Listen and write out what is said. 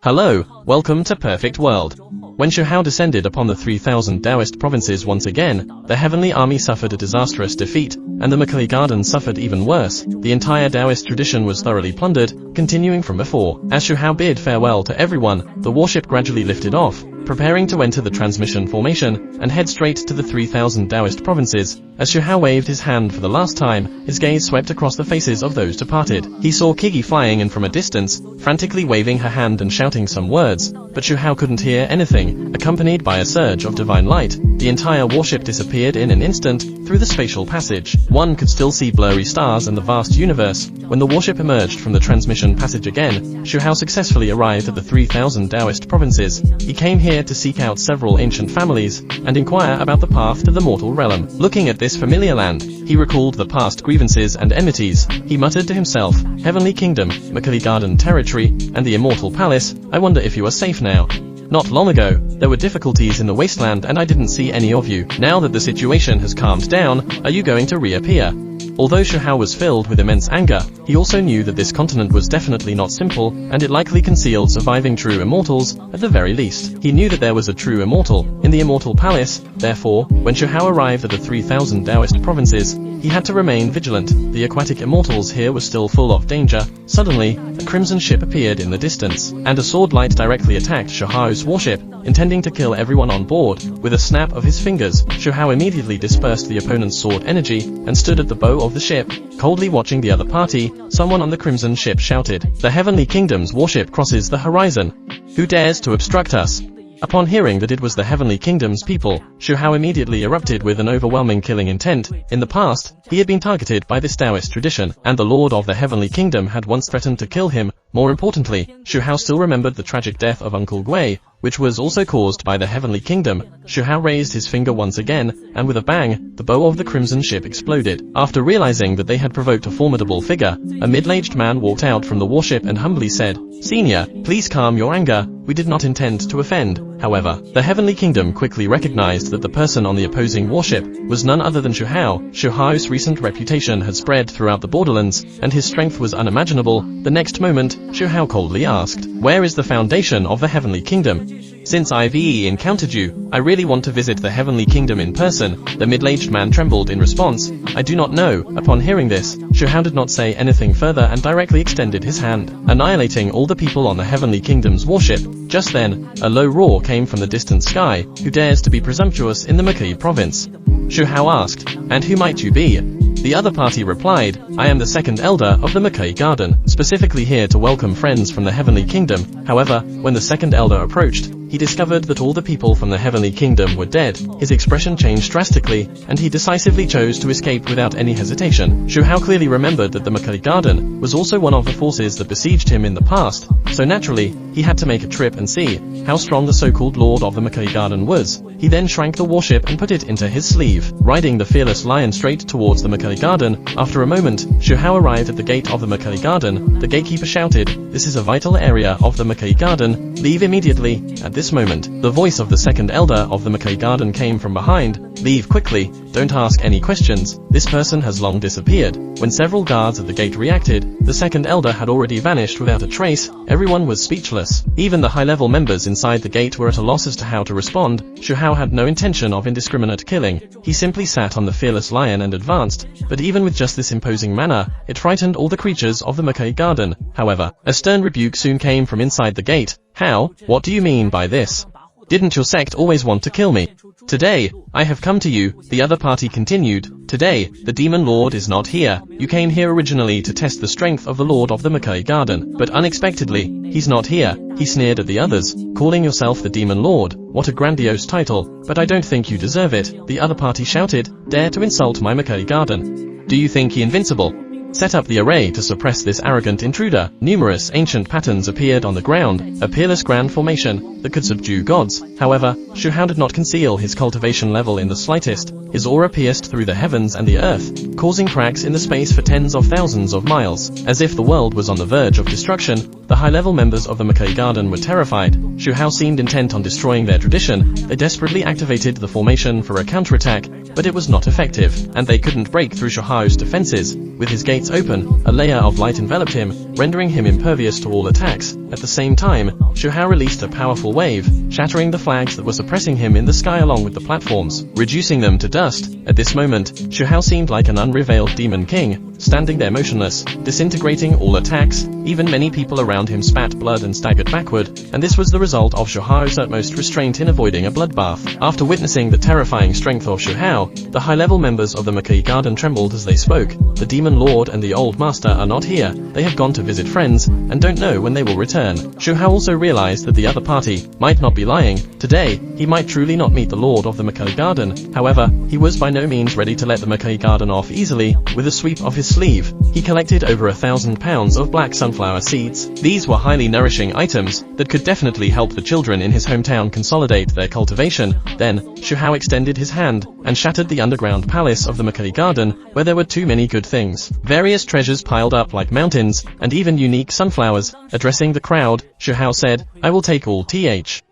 Hello, welcome to Perfect World. When Xu Hao descended upon the 3,000 Taoist provinces once again, the heavenly army suffered a disastrous defeat, and the Mackay Garden suffered even worse. The entire Taoist tradition was thoroughly plundered, continuing from before. As Xu Hao bid farewell to everyone, the warship gradually lifted off, preparing to enter the transmission formation, and head straight to the 3,000 Taoist provinces. As Xu Hao waved his hand for the last time, his gaze swept across the faces of those departed. He saw Kigi flying in from a distance, frantically waving her hand and shouting some words, but Xu Hao couldn't hear anything. Accompanied by a surge of divine light, the entire warship disappeared in an instant, through the spatial passage. One could still see blurry stars and the vast universe. When the warship emerged from the transmission passage again, Xu Hao successfully arrived at the 3,000 Taoist provinces. He came here to seek out several ancient families, and inquire about the path to the mortal realm. Looking at this familiar land, he recalled the past grievances and enmities. He muttered to himself, Heavenly Kingdom, Mackay Garden territory, and the Immortal Palace, I wonder if you are safe now. Not long ago, there were difficulties in the wasteland and I didn't see any of you. Now that the situation has calmed down, are you going to reappear? Although Xu Hao was filled with immense anger, he also knew that this continent was definitely not simple, and it likely concealed surviving true immortals, at the very least. He knew that there was a true immortal in the Immortal Palace. Therefore, when Xu Hao arrived at the 3,000 Taoist provinces, he had to remain vigilant. The aquatic immortals here were still full of danger. Suddenly, a crimson ship appeared in the distance, and a sword light directly attacked Xu Hao's warship, intending to kill everyone on board. With a snap of his fingers, Xu Hao immediately dispersed the opponent's sword energy, and stood at the bow of the ship, coldly watching the other party. Someone on the crimson ship shouted, The Heavenly Kingdom's warship crosses the horizon. Who dares to obstruct us? Upon hearing that it was the Heavenly Kingdom's people, Xu Hao immediately erupted with an overwhelming killing intent. In the past, he had been targeted by this Taoist tradition, and the Lord of the Heavenly Kingdom had once threatened to kill him. More importantly, Xu Hao still remembered the tragic death of Uncle Gui, which was also caused by the Heavenly Kingdom. Xu Hao raised his finger once again, and with a bang, the bow of the crimson ship exploded. After realizing that they had provoked a formidable figure, a middle-aged man walked out from the warship and humbly said, Senior, please calm your anger, we did not intend to offend. However, the Heavenly Kingdom quickly recognized that the person on the opposing warship was none other than Xu Hao. Xu Hao's recent reputation had spread throughout the borderlands, and his strength was unimaginable. The next moment, Xu Hao coldly asked, Where is the foundation of the Heavenly Kingdom? Since I've encountered you, I really want to visit the Heavenly Kingdom in person. The middle-aged man trembled in response. I do not know. Upon hearing this, Xu Hao did not say anything further and directly extended his hand, annihilating all the people on the Heavenly Kingdom's warship. Just then, a low roar came from the distant sky. Who dares to be presumptuous in the Mackay province? Xu Hao asked, And who might you be? The other party replied, I am the second elder of the Mackay Garden, specifically here to welcome friends from the Heavenly Kingdom. However, when the second elder approached, he discovered that all the people from the Heavenly Kingdom were dead. His expression changed drastically, and he decisively chose to escape without any hesitation. Xu Hao clearly remembered that the Mackay Garden was also one of the forces that besieged him in the past, so naturally, he had to make a trip and see how strong the so-called Lord of the Mackay Garden was. He then shrank the warship and put it into his sleeve, riding the fearless lion straight towards the Mackay Garden. After a moment, Xu Hao arrived at the gate of the Mackay Garden. The gatekeeper shouted, This is a vital area of the Mackay Garden, leave immediately. At this moment, the voice of the second elder of the Mackay Garden came from behind, Leave quickly, don't ask any questions, this person has long disappeared. When several guards at the gate reacted, the second elder had already vanished without a trace. Everyone was speechless. Even the high-level members inside the gate were at a loss as to how to respond. Xu Hao had no intention of indiscriminate killing. He simply sat on the fearless lion and advanced, but even with just this imposing manner, it frightened all the creatures of the Mackay Garden. However, a stern rebuke soon came from inside the gate. How? What do you mean by this? Didn't your sect always want to kill me? Today, I have come to you, the other party continued. Today, the Demon Lord is not here. You came here originally to test the strength of the Lord of the Mackay Garden, but unexpectedly, he's not here. He sneered at the others, calling yourself the Demon Lord. What a grandiose title, but I don't think you deserve it. The other party shouted, Dare to insult my Mackay Garden. Do you think he invincible? Set up the array to suppress this arrogant intruder. Numerous ancient patterns appeared on the ground, a peerless grand formation that could subdue gods. However, Xu Hao did not conceal his cultivation level in the slightest. His aura pierced through the heavens and the earth, causing cracks in the space for tens of thousands of miles. As if the world was on the verge of destruction, the high-level members of the Mackay Garden were terrified. Xu Hao seemed intent on destroying their tradition. They desperately activated the formation for a counterattack, but it was not effective, and they couldn't break through Xu Hao's defenses. With his gaze gates open, a layer of light enveloped him, rendering him impervious to all attacks. At the same time, Xu Hao released a powerful wave, shattering the flags that were suppressing him in the sky along with the platforms, reducing them to dust. At this moment, Xu Hao seemed like an unrevealed demon king, standing there motionless, disintegrating all attacks. Even many people around him spat blood and staggered backward, and this was the result of Xu Hao's utmost restraint in avoiding a bloodbath. After witnessing the terrifying strength of Xu Hao, the high-level members of the Mackay Garden trembled as they spoke. The Demon Lord and the Old Master are not here, they have gone to visit friends, and don't know when they will return. Xu Hao also realized that the other party might not be lying. Today, he might truly not meet the Lord of the Mackay Garden. However, he was by no means ready to let the Mackay Garden off easily. With a sweep of his sleeve, he collected over 1,000 pounds of black sunflower seeds. These were highly nourishing items that could definitely help the children in his hometown consolidate their cultivation. Then, Xu Hao extended his hand and shattered the underground palace of the Mackay Garden, where there were too many good things. Various treasures piled up like mountains, and even unique sunflowers. Addressing the crowd, Xu Hao said, "I will take all th.